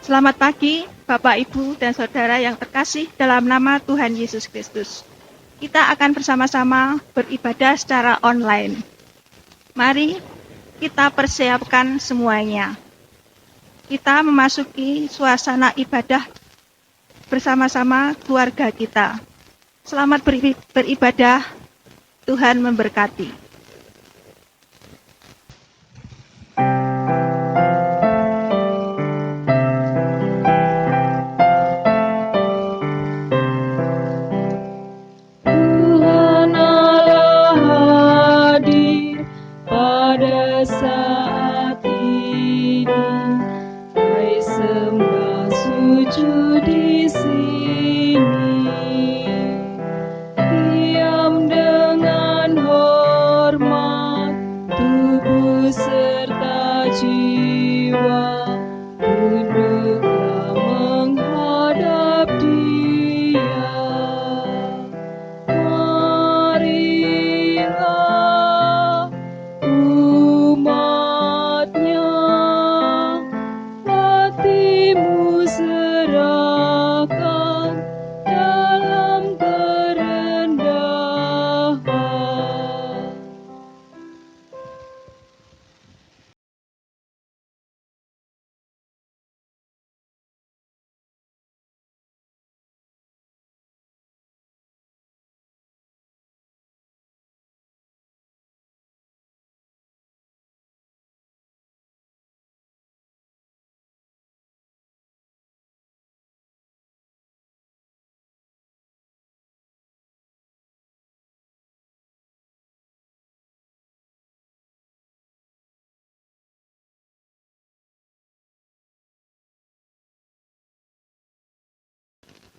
Selamat pagi, Bapak, Ibu, dan Saudara yang terkasih dalam nama Tuhan Yesus Kristus. Kita akan bersama-sama beribadah secara online. Mari kita persiapkan semuanya. Kita memasuki suasana ibadah bersama-sama keluarga kita. Selamat beribadah, Tuhan memberkati.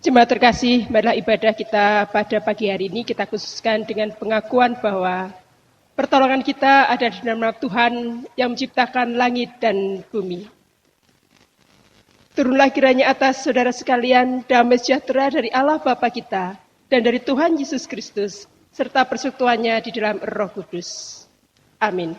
Jemaat terkasih, marilah ibadah kita pada pagi hari ini kita khususkan dengan pengakuan bahwa pertolongan kita ada di dalam nama Tuhan yang menciptakan langit dan bumi. Turunlah kiranya atas saudara sekalian damai sejahtera dari Allah Bapa kita dan dari Tuhan Yesus Kristus serta persekutuannya di dalam Roh Kudus. Amin.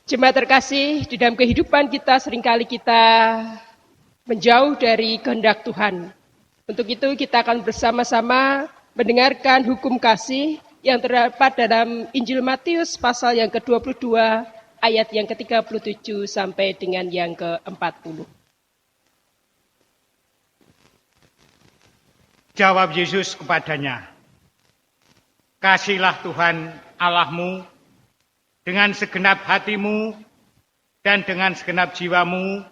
Jemaat terkasih, di dalam kehidupan kita seringkali kita menjauh dari kehendak Tuhan. Untuk itu kita akan bersama-sama mendengarkan hukum kasih yang terdapat dalam Injil Matius pasal yang ke-22 ayat yang ke-37 sampai dengan yang ke-40. Jawab Yesus kepadanya, "Kasihlah Tuhan Allahmu dengan segenap hatimu, dan dengan segenap jiwamu,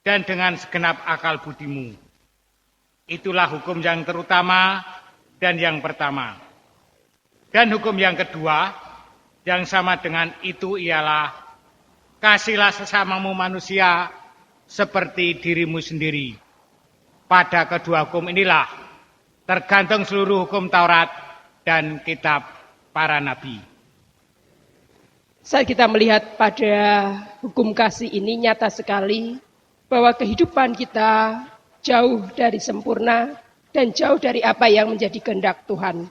dan dengan segenap akal budimu. Itulah hukum yang terutama dan yang pertama. Dan hukum yang kedua, yang sama dengan itu ialah, kasihlah sesamamu manusia seperti dirimu sendiri. Pada kedua hukum inilah tergantung seluruh hukum Taurat dan kitab para nabi." Saat kita melihat pada hukum kasih ini nyata sekali bahwa kehidupan kita jauh dari sempurna dan jauh dari apa yang menjadi kehendak Tuhan.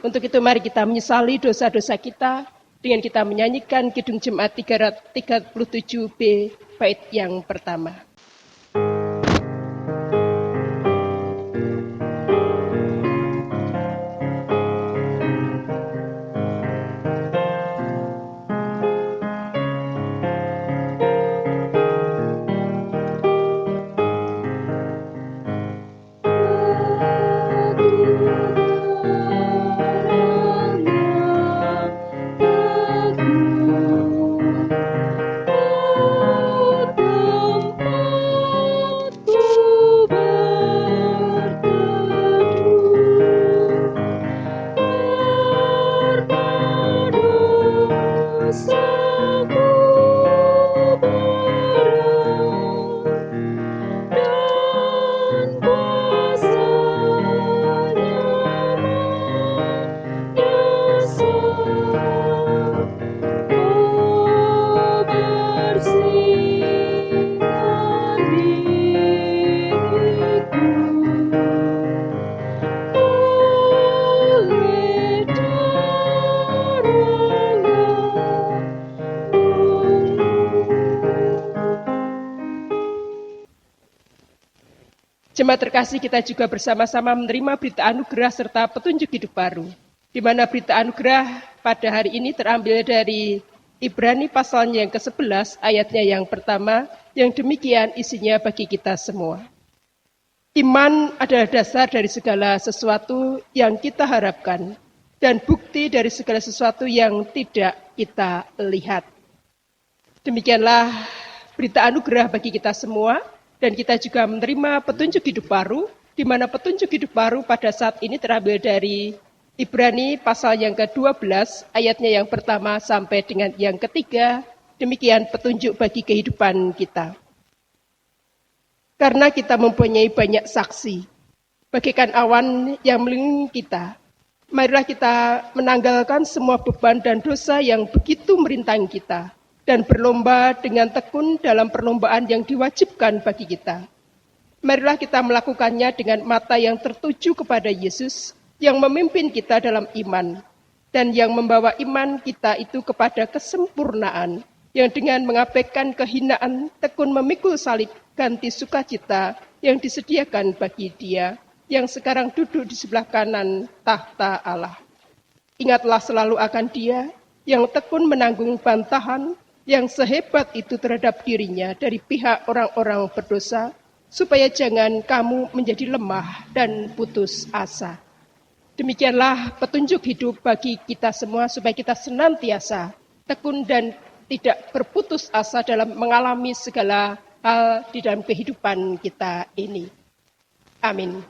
Untuk itu mari kita menyesali dosa-dosa kita dengan kita menyanyikan Kidung Jemaat 337B bait yang pertama. Jemaat terkasih, kita juga bersama-sama menerima berita anugerah serta petunjuk hidup baru. Di mana berita anugerah pada hari ini terambil dari Ibrani pasalnya yang ke-11, ayatnya yang pertama, yang demikian isinya bagi kita semua. Iman adalah dasar dari segala sesuatu yang kita harapkan, dan bukti dari segala sesuatu yang tidak kita lihat. Demikianlah berita anugerah bagi kita semua, dan kita juga menerima petunjuk hidup baru, di mana petunjuk hidup baru pada saat ini terambil dari Ibrani pasal yang ke-12, ayatnya yang pertama sampai dengan yang ketiga, demikian petunjuk bagi kehidupan kita. Karena kita mempunyai banyak saksi, bagaikan awan yang melingkupi kita, marilah kita menanggalkan semua beban dan dosa yang begitu merintangi kita, dan berlomba dengan tekun dalam perlombaan yang diwajibkan bagi kita. Marilah kita melakukannya dengan mata yang tertuju kepada Yesus, yang memimpin kita dalam iman, dan yang membawa iman kita itu kepada kesempurnaan, yang dengan mengabaikan kehinaan, tekun memikul salib, ganti sukacita yang disediakan bagi Dia, yang sekarang duduk di sebelah kanan tahta Allah. Ingatlah selalu akan Dia, yang tekun menanggung bantahan, yang sehebat itu terhadap dirinya dari pihak orang-orang berdosa, supaya jangan kamu menjadi lemah dan putus asa. Demikianlah petunjuk hidup bagi kita semua, supaya kita senantiasa tekun dan tidak berputus asa dalam mengalami segala hal di dalam kehidupan kita ini. Amin.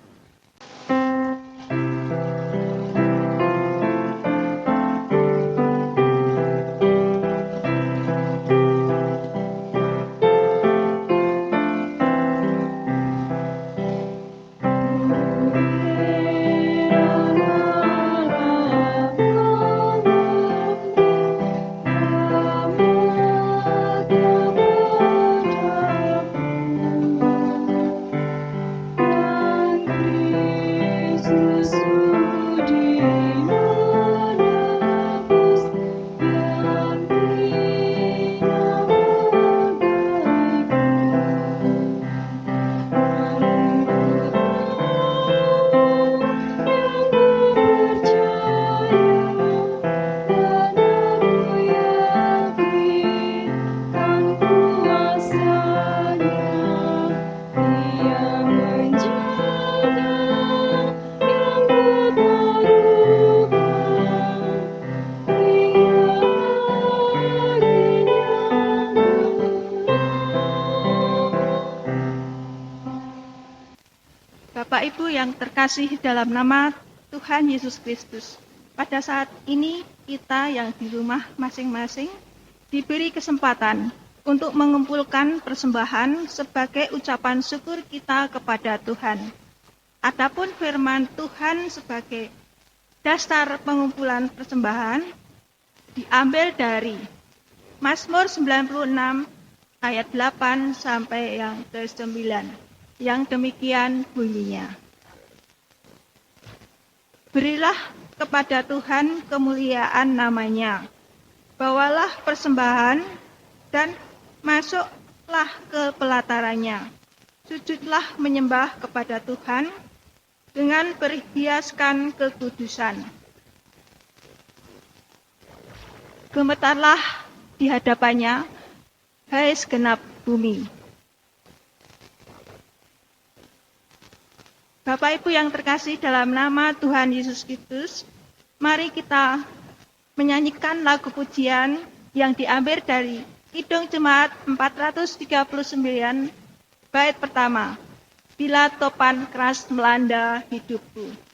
Bapak Ibu yang terkasih dalam nama Tuhan Yesus Kristus, pada saat ini kita yang di rumah masing-masing diberi kesempatan untuk mengumpulkan persembahan sebagai ucapan syukur kita kepada Tuhan. Adapun firman Tuhan sebagai dasar pengumpulan persembahan diambil dari Mazmur 96 ayat 8 sampai yang ke-9. Yang demikian bunyinya. Berilah kepada Tuhan kemuliaan namanya. Bawalah persembahan dan masuklah ke pelatarannya. Sujudlah menyembah kepada Tuhan dengan berhiaskan kekudusan. Gemetarlah di hadapannya, hai segenap bumi. Bapak Ibu yang terkasih dalam nama Tuhan Yesus Kristus, mari kita menyanyikan lagu pujian yang diambil dari Kidung Jemaat 439, bait pertama, Bila Topan Keras Melanda Hidupku.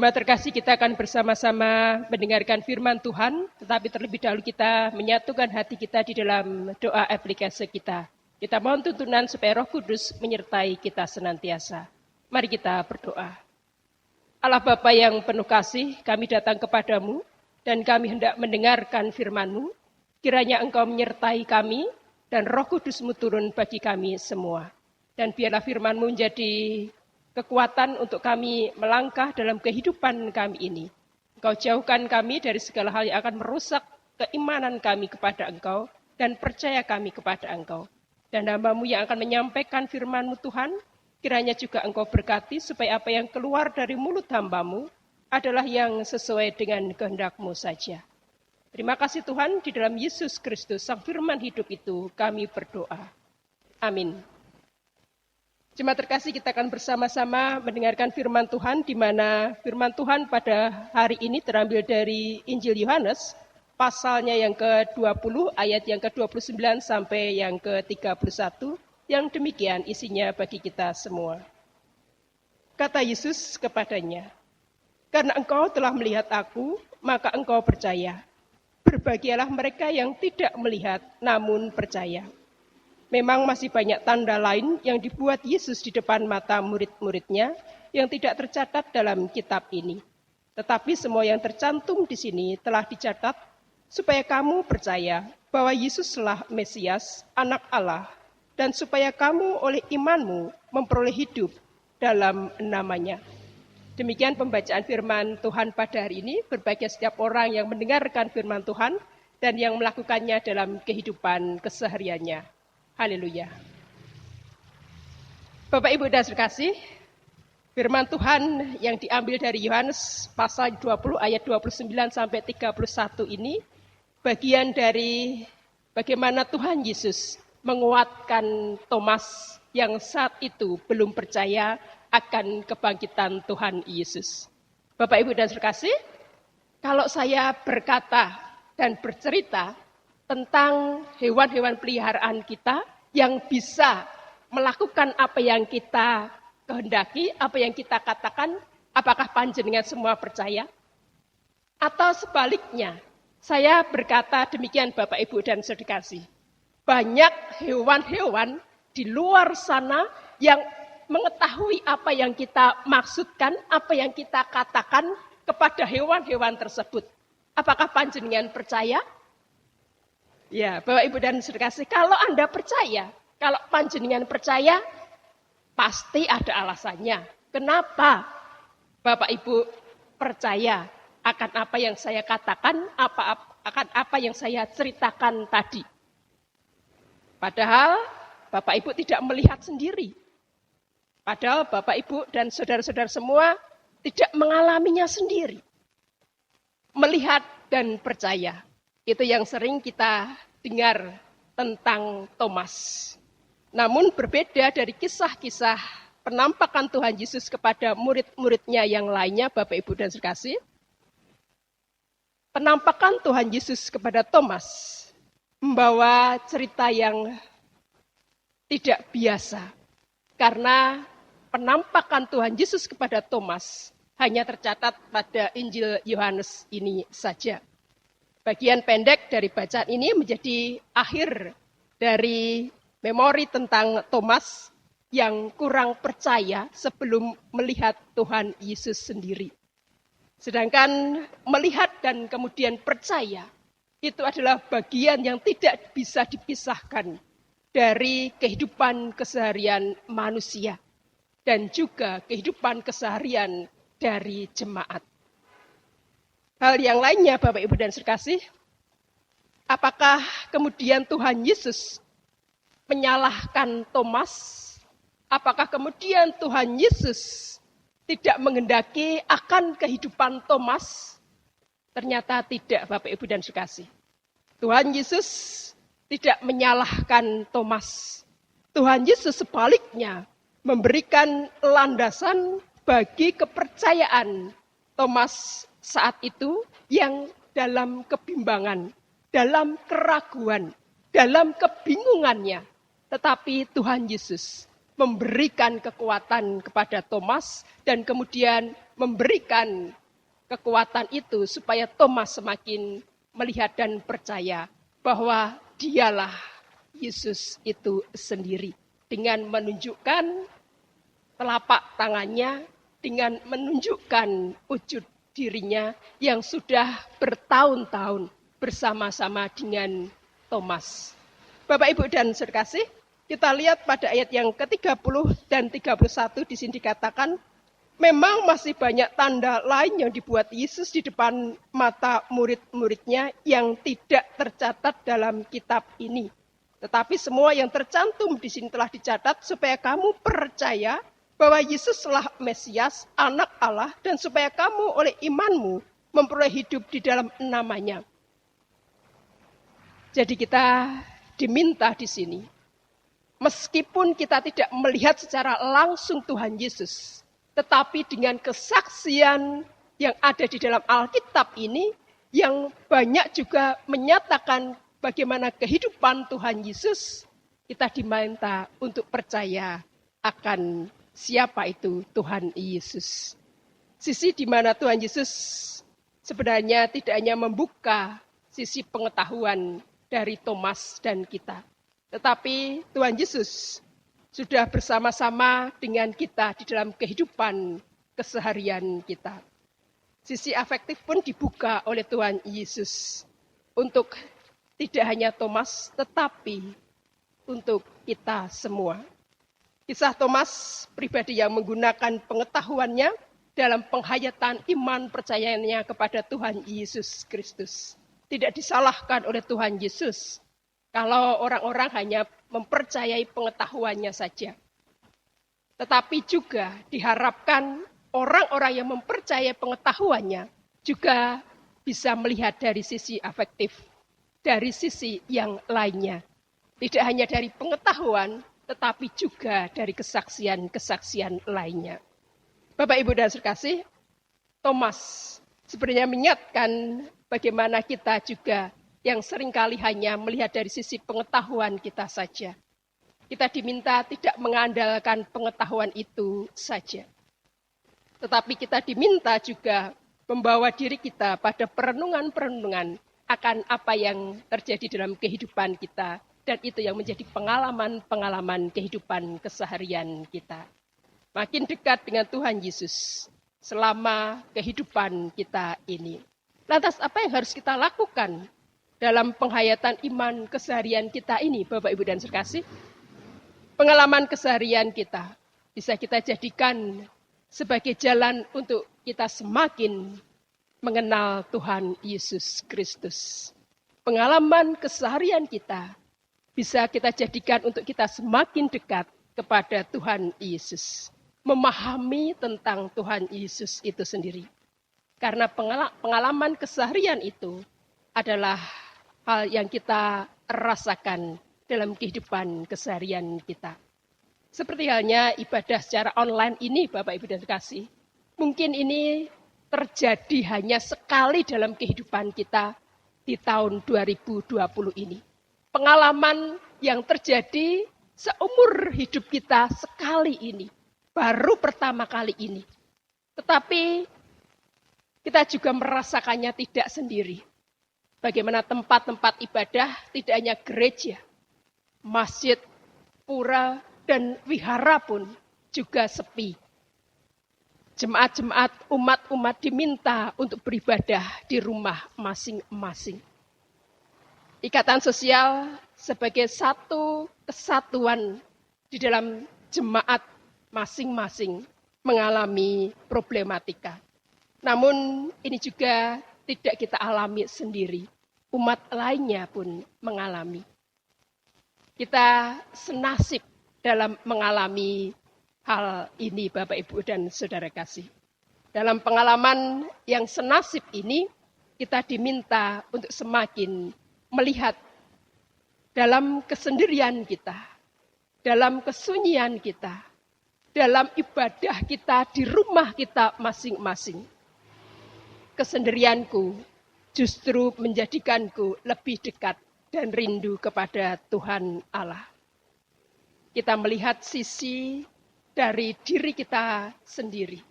Jemaat terkasih, kita akan bersama-sama mendengarkan firman Tuhan, tetapi terlebih dahulu kita menyatukan hati kita di dalam doa aplikasi kita. Kita mohon tuntunan supaya Roh Kudus menyertai kita senantiasa. Mari kita berdoa. Allah Bapa yang penuh kasih, kami datang kepadamu dan kami hendak mendengarkan firman-Mu. Kiranya Engkau menyertai kami dan Roh Kudus-Mu turun bagi kami semua. Dan biarlah firman-Mu menjadi kekuatan untuk kami melangkah dalam kehidupan kami ini. Engkau jauhkan kami dari segala hal yang akan merusak keimanan kami kepada Engkau dan percaya kami kepada Engkau. Dan hamba-Mu yang akan menyampaikan firman-Mu Tuhan, kiranya juga Engkau berkati supaya apa yang keluar dari mulut hamba-Mu adalah yang sesuai dengan kehendak-Mu saja. Terima kasih Tuhan, di dalam Yesus Kristus, Sang Firman hidup itu kami berdoa. Amin. Jemaat terkasih, kita akan bersama-sama mendengarkan firman Tuhan, di mana firman Tuhan pada hari ini terambil dari Injil Yohanes, pasalnya yang ke-20, ayat yang ke-29 sampai yang ke-31, yang demikian isinya bagi kita semua. Kata Yesus kepadanya, "Karena engkau telah melihat aku, maka engkau percaya. Berbahagialah mereka yang tidak melihat, namun percaya." Memang masih banyak tanda lain yang dibuat Yesus di depan mata murid-muridnya yang tidak tercatat dalam kitab ini. Tetapi semua yang tercantum di sini telah dicatat supaya kamu percaya bahwa Yesuslah Mesias, Anak Allah, dan supaya kamu oleh imanmu memperoleh hidup dalam namanya. Demikian pembacaan firman Tuhan pada hari ini. Berbahagia setiap orang yang mendengarkan firman Tuhan dan yang melakukannya dalam kehidupan kesehariannya. Haleluya. Bapak Ibu dan saudara kasih, firman Tuhan yang diambil dari Yohanes pasal 20 ayat 29 sampai 31 ini bagian dari bagaimana Tuhan Yesus menguatkan Thomas yang saat itu belum percaya akan kebangkitan Tuhan Yesus. Bapak Ibu dan saudara kasih, kalau saya berkata dan bercerita tentang hewan-hewan peliharaan kita yang bisa melakukan apa yang kita kehendaki, apa yang kita katakan, apakah panjenengan semua percaya? Atau sebaliknya, saya berkata demikian Bapak Ibu dan saudara kasih, banyak hewan-hewan di luar sana yang mengetahui apa yang kita maksudkan, apa yang kita katakan kepada hewan-hewan tersebut. Apakah panjenengan percaya? Ya, Bapak Ibu dan saudara kasih, kalau Anda percaya, kalau panjenengan percaya, pasti ada alasannya. Kenapa Bapak Ibu percaya akan apa yang saya katakan, akan apa yang saya ceritakan tadi? Padahal Bapak Ibu tidak melihat sendiri. Padahal Bapak Ibu dan saudara-saudara semua tidak mengalaminya sendiri. Melihat dan percaya. Itu yang sering kita dengar tentang Thomas. Namun berbeda dari kisah-kisah penampakan Tuhan Yesus kepada murid-muridnya yang lainnya, Bapak Ibu dan saudara kasih. Penampakan Tuhan Yesus kepada Thomas membawa cerita yang tidak biasa. Karena penampakan Tuhan Yesus kepada Thomas hanya tercatat pada Injil Yohanes ini saja. Bagian pendek dari bacaan ini menjadi akhir dari memori tentang Thomas yang kurang percaya sebelum melihat Tuhan Yesus sendiri. Sedangkan melihat dan kemudian percaya itu adalah bagian yang tidak bisa dipisahkan dari kehidupan keseharian manusia dan juga kehidupan keseharian dari jemaat. Hal yang lainnya Bapak Ibu dan saudara kasih, apakah kemudian Tuhan Yesus menyalahkan Thomas? Apakah kemudian Tuhan Yesus tidak menghendaki akan kehidupan Thomas? Ternyata tidak Bapak Ibu dan saudara kasih. Tuhan Yesus tidak menyalahkan Thomas. Tuhan Yesus sebaliknya memberikan landasan bagi kepercayaan Thomas saat itu yang dalam kebimbangan, dalam keraguan, dalam kebingungannya. Tetapi Tuhan Yesus memberikan kekuatan kepada Thomas dan kemudian memberikan kekuatan itu supaya Thomas semakin melihat dan percaya bahwa dialah Yesus itu sendiri. Dengan menunjukkan telapak tangannya, dengan menunjukkan wujud dirinya yang sudah bertahun-tahun bersama-sama dengan Thomas. Bapak, Ibu, dan saudara kasih, kita lihat pada ayat yang ke-30 dan 31 di sini dikatakan, memang masih banyak tanda lain yang dibuat Yesus di depan mata murid-muridnya yang tidak tercatat dalam kitab ini. Tetapi semua yang tercantum di sini telah dicatat supaya kamu percaya bahwa Yesuslah Mesias, Anak Allah, dan supaya kamu oleh imanmu memperoleh hidup di dalam namanya. Jadi kita diminta di sini, meskipun kita tidak melihat secara langsung Tuhan Yesus, tetapi dengan kesaksian yang ada di dalam Alkitab ini, yang banyak juga menyatakan bagaimana kehidupan Tuhan Yesus, kita diminta untuk percaya akan siapa itu Tuhan Yesus. Sisi di mana Tuhan Yesus sebenarnya tidak hanya membuka sisi pengetahuan dari Thomas dan kita, tetapi Tuhan Yesus sudah bersama-sama dengan kita di dalam kehidupan keseharian kita. Sisi afektif pun dibuka oleh Tuhan Yesus untuk tidak hanya Thomas, tetapi untuk kita semua. Kisah Thomas, pribadi yang menggunakan pengetahuannya dalam penghayatan iman percayanya kepada Tuhan Yesus Kristus. Tidak disalahkan oleh Tuhan Yesus kalau orang-orang hanya mempercayai pengetahuannya saja. Tetapi juga diharapkan orang-orang yang mempercayai pengetahuannya juga bisa melihat dari sisi afektif, dari sisi yang lainnya. Tidak hanya dari pengetahuan, tetapi juga dari kesaksian-kesaksian lainnya. Bapak, Ibu, dan saudara kasih, Thomas sebenarnya mengingatkan bagaimana kita juga yang seringkali hanya melihat dari sisi pengetahuan kita saja. Kita diminta tidak mengandalkan pengetahuan itu saja. Tetapi kita diminta juga membawa diri kita pada perenungan-perenungan akan apa yang terjadi dalam kehidupan kita. Dan itu yang menjadi pengalaman-pengalaman kehidupan keseharian kita. Makin dekat dengan Tuhan Yesus selama kehidupan kita ini. Lantas apa yang harus kita lakukan dalam penghayatan iman keseharian kita ini, Bapak, Ibu, dan saudara kasih? Pengalaman keseharian kita bisa kita jadikan sebagai jalan untuk kita semakin mengenal Tuhan Yesus Kristus. Pengalaman keseharian kita bisa kita jadikan untuk kita semakin dekat kepada Tuhan Yesus. Memahami tentang Tuhan Yesus itu sendiri. Karena pengalaman keseharian itu adalah hal yang kita rasakan dalam kehidupan keseharian kita. Seperti halnya ibadah secara online ini, Bapak, Ibu, dan kasih. Mungkin ini terjadi hanya sekali dalam kehidupan kita di tahun 2020 ini. Pengalaman yang terjadi seumur hidup kita sekali ini. Baru pertama kali ini. Tetapi kita juga merasakannya tidak sendiri. Bagaimana tempat-tempat ibadah tidak hanya gereja, masjid, pura, dan wihara pun juga sepi. Jemaat-jemaat, umat-umat diminta untuk beribadah di rumah masing-masing. Ikatan sosial sebagai satu kesatuan di dalam jemaat masing-masing mengalami problematika. Namun ini juga tidak kita alami sendiri. Umat lainnya pun mengalami. Kita senasib dalam mengalami hal ini, Bapak, Ibu, dan saudara kasih. Dalam pengalaman yang senasib ini, kita diminta untuk semakin melihat dalam kesendirian kita, dalam kesunyian kita, dalam ibadah kita di rumah kita masing-masing. Kesendirianku justru menjadikanku lebih dekat dan rindu kepada Tuhan Allah. kita melihat sisi dari diri kita sendiri.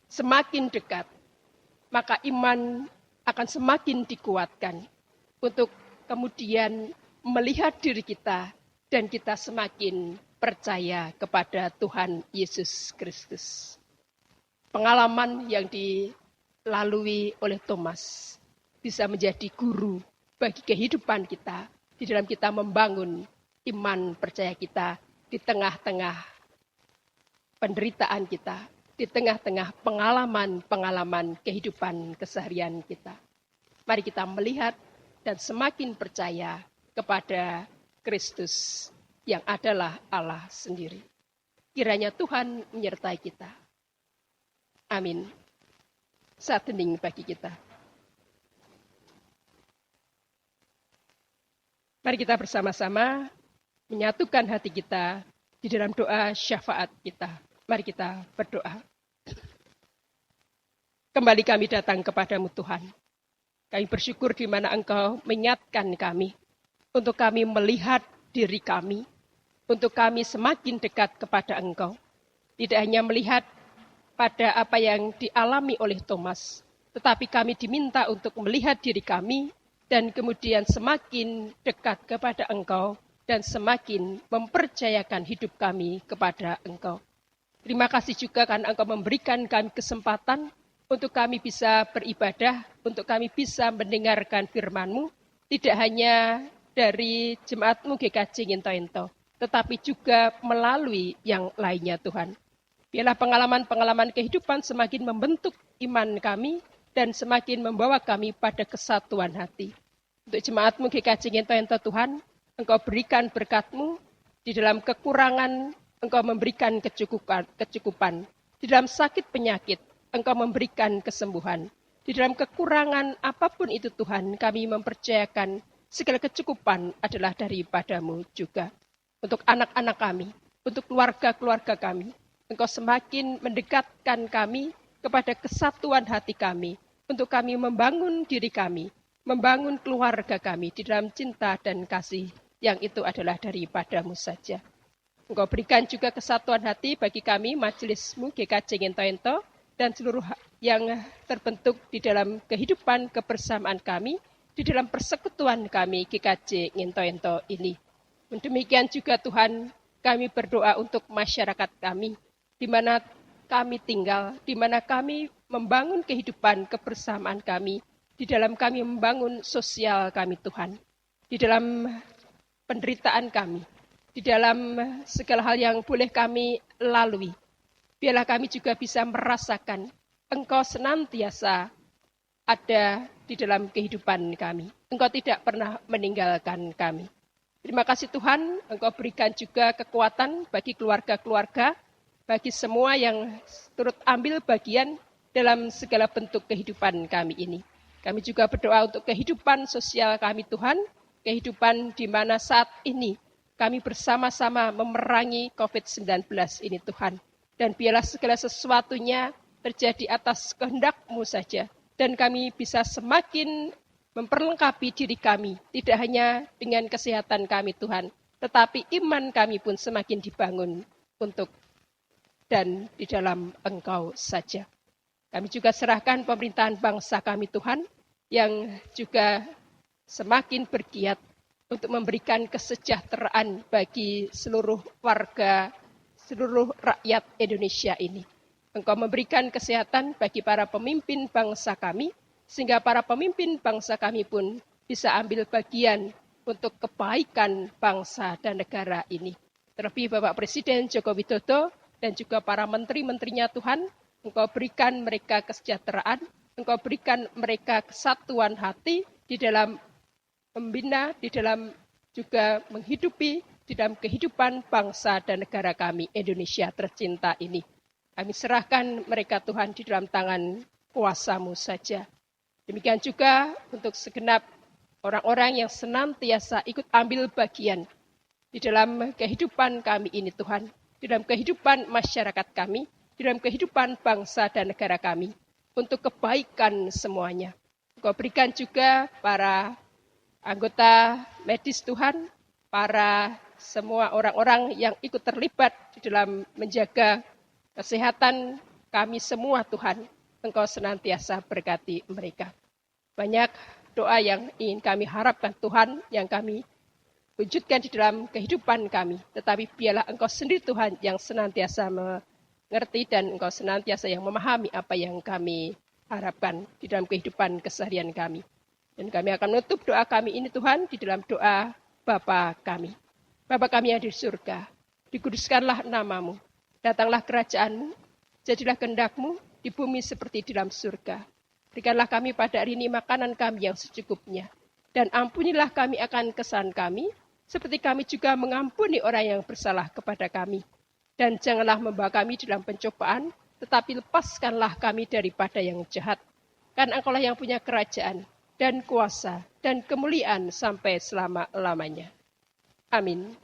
Semakin dekat, maka iman akan semakin dikuatkan untuk kemudian melihat diri kita dan kita semakin percaya kepada Tuhan Yesus Kristus. Pengalaman yang dilalui oleh Thomas bisa menjadi guru bagi kehidupan kita di dalam kita membangun iman percaya kita di tengah-tengah penderitaan kita, di tengah-tengah pengalaman-pengalaman kehidupan keseharian kita. Mari kita melihat dan semakin percaya kepada Kristus yang adalah Allah sendiri. Kiranya Tuhan menyertai kita. Amin. Saat hening bagi kita. Mari kita bersama-sama menyatukan hati kita di dalam doa syafaat kita. Mari kita berdoa. Kembali kami datang kepadamu Tuhan. Kami bersyukur di mana Engkau mengingatkan kami untuk kami melihat diri kami, untuk kami semakin dekat kepada Engkau. Tidak hanya melihat pada apa yang dialami oleh Thomas, tetapi kami diminta untuk melihat diri kami dan kemudian semakin dekat kepada Engkau dan semakin mempercayakan hidup kami kepada Engkau. Terima kasih juga karena Engkau memberikan kami kesempatan untuk kami bisa beribadah, untuk kami bisa mendengarkan firman-Mu, tidak hanya dari jemaat-Mu GKJ Nginto-Ento, tetapi juga melalui yang lainnya Tuhan. Biarlah pengalaman-pengalaman kehidupan semakin membentuk iman kami dan semakin membawa kami pada kesatuan hati. Untuk jemaat-Mu GKJ Nginto-Ento Tuhan, Engkau berikan berkat-Mu, di dalam kekurangan Engkau memberikan kecukupan. Di dalam sakit penyakit Engkau memberikan kesembuhan. Di dalam kekurangan apapun itu Tuhan, kami mempercayakan segala kecukupan adalah daripada-Mu juga. Untuk anak-anak kami, untuk keluarga-keluarga kami, Engkau semakin mendekatkan kami kepada kesatuan hati kami, untuk kami membangun diri kami, membangun keluarga kami di dalam cinta dan kasih yang itu adalah daripada-Mu saja. Engkau berikan juga kesatuan hati bagi kami, majelis-Mu GKJ Nginto-Ento, dan seluruh yang terbentuk di dalam kehidupan kebersamaan kami, di dalam persekutuan kami GKJ Nginto-Ento ini. Demikian juga Tuhan, kami berdoa untuk masyarakat kami, di mana kami tinggal, di mana kami membangun kehidupan kebersamaan kami, di dalam kami membangun sosial kami Tuhan, di dalam penderitaan kami, di dalam segala hal yang boleh kami lalui. Biarlah kami juga bisa merasakan Engkau senantiasa ada di dalam kehidupan kami. Engkau tidak pernah meninggalkan kami. Terima kasih Tuhan, Engkau berikan juga kekuatan bagi keluarga-keluarga, bagi semua yang turut ambil bagian dalam segala bentuk kehidupan kami ini. Kami juga berdoa untuk kehidupan sosial kami Tuhan, kehidupan di mana saat ini kami bersama-sama memerangi COVID-19 ini Tuhan. Dan biarlah segala sesuatunya terjadi atas kehendak-Mu saja. Dan kami bisa semakin memperlengkapi diri kami, tidak hanya dengan kesehatan kami Tuhan, tetapi iman kami pun semakin dibangun untuk dan di dalam Engkau saja. Kami juga serahkan pemerintahan bangsa kami Tuhan, yang juga semakin bergiat untuk memberikan kesejahteraan bagi seluruh warga, seluruh rakyat Indonesia ini. Engkau memberikan kesehatan bagi para pemimpin bangsa kami, sehingga para pemimpin bangsa kami pun bisa ambil bagian untuk kebaikan bangsa dan negara ini. Terlebih Bapak Presiden Joko Widodo dan juga para menteri-menterinya Tuhan, Engkau berikan mereka kesejahteraan, Engkau berikan mereka kesatuan hati di dalam membina, di dalam juga menghidupi, di dalam kehidupan bangsa dan negara kami, Indonesia tercinta ini. Kami serahkan mereka Tuhan di dalam tangan kuasa-Mu saja. Demikian juga untuk segenap orang-orang yang senantiasa ikut ambil bagian di dalam kehidupan kami ini Tuhan, di dalam kehidupan masyarakat kami, di dalam kehidupan bangsa dan negara kami, untuk kebaikan semuanya. Engkau berikan juga para anggota medis Tuhan, para semua orang-orang yang ikut terlibat di dalam menjaga kesehatan kami semua Tuhan. Engkau senantiasa berkati mereka. Banyak doa yang ingin kami harapkan Tuhan, yang kami wujudkan di dalam kehidupan kami. Tetapi biarlah Engkau sendiri Tuhan yang senantiasa mengerti dan Engkau senantiasa yang memahami apa yang kami harapkan di dalam kehidupan keseharian kami. Dan kami akan menutup doa kami ini Tuhan di dalam doa Bapa kami. Bapa kami yang di surga, dikuduskanlah nama-Mu, datanglah kerajaan-Mu, jadilah kehendak-Mu di bumi seperti di dalam surga. Berikanlah kami pada hari ini makanan kami yang secukupnya, dan ampunilah kami akan kesalahan kami, seperti kami juga mengampuni orang yang bersalah kepada kami. Dan janganlah membawa kami dalam pencobaan, tetapi lepaskanlah kami daripada yang jahat. Karena Engkau-lah yang punya kerajaan, dan kuasa, dan kemuliaan sampai selama-lamanya. Amin.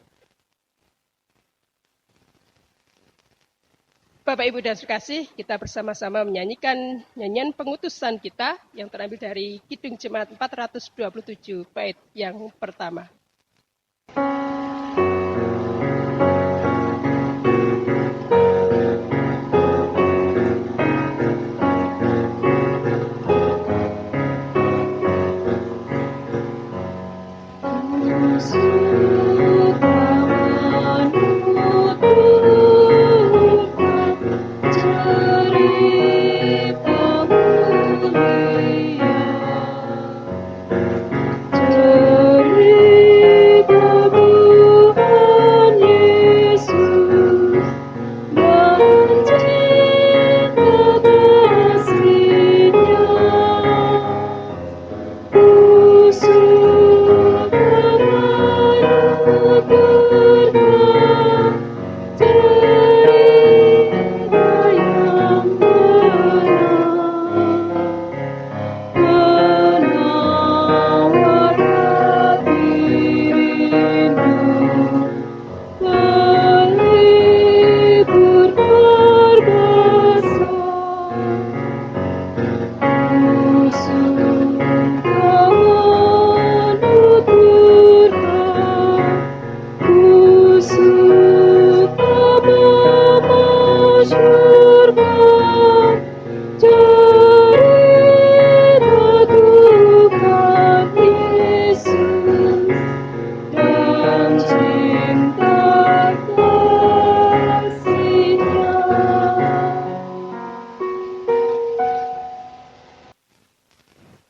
Bapak, Ibu, dan sekasih, kita bersama-sama menyanyikan nyanyian pengutusan kita yang terambil dari Kidung Jemaat 427 bait yang pertama.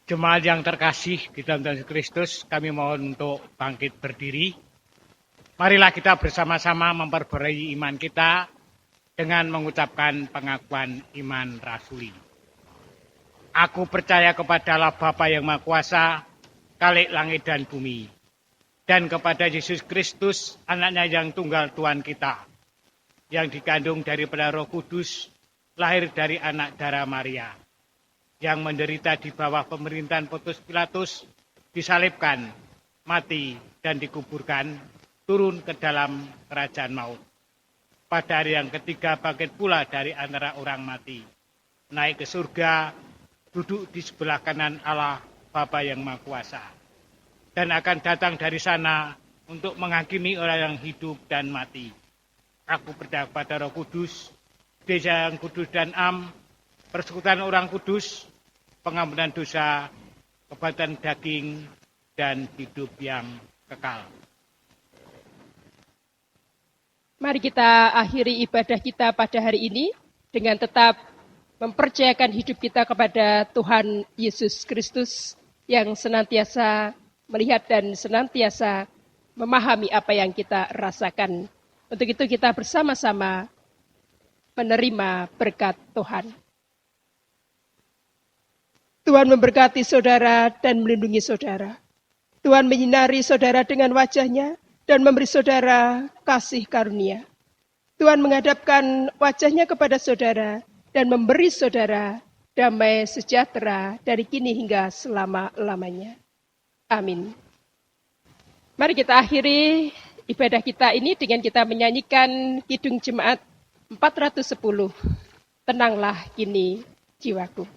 Jemaat yang terkasih di dalam Tuhan Yesus Kristus, kami mohon untuk bangkit berdiri. Marilah kita bersama-sama memperbarui iman kita dengan mengucapkan pengakuan iman rasuli. Aku percaya kepada Allah Bapa yang Maha Kuasa, Khalik langit dan bumi, dan kepada Yesus Kristus, anaknya yang tunggal Tuhan kita, yang dikandung daripada Roh Kudus, lahir dari anak darah Maria, yang menderita di bawah pemerintahan Pontius Pilatus, disalibkan, mati, dan dikuburkan, turun ke dalam kerajaan maut. Pada hari yang ketiga bangkit pula dari antara orang mati, naik ke surga, duduk di sebelah kanan Allah Bapa yang Maha Kuasa, dan akan datang dari sana untuk menghakimi orang yang hidup dan mati. Aku percaya kepada Roh Kudus, Gereja yang kudus dan am, persekutuan orang kudus, pengampunan dosa, kebaikan daging, dan hidup yang kekal. Mari kita akhiri ibadah kita pada hari ini dengan tetap mempercayakan hidup kita kepada Tuhan Yesus Kristus yang senantiasa melihat dan senantiasa memahami apa yang kita rasakan. Untuk itu kita bersama-sama menerima berkat Tuhan. Tuhan memberkati saudara dan melindungi saudara. Tuhan menyinari saudara dengan wajah-Nya dan memberi saudara kasih karunia. Tuhan menghadapkan wajah-Nya kepada saudara dan memberi saudara damai sejahtera dari kini hingga selama-lamanya. Amin. Mari kita akhiri ibadah kita ini dengan kita menyanyikan Kidung Jemaat 410. Tenanglah kini jiwaku.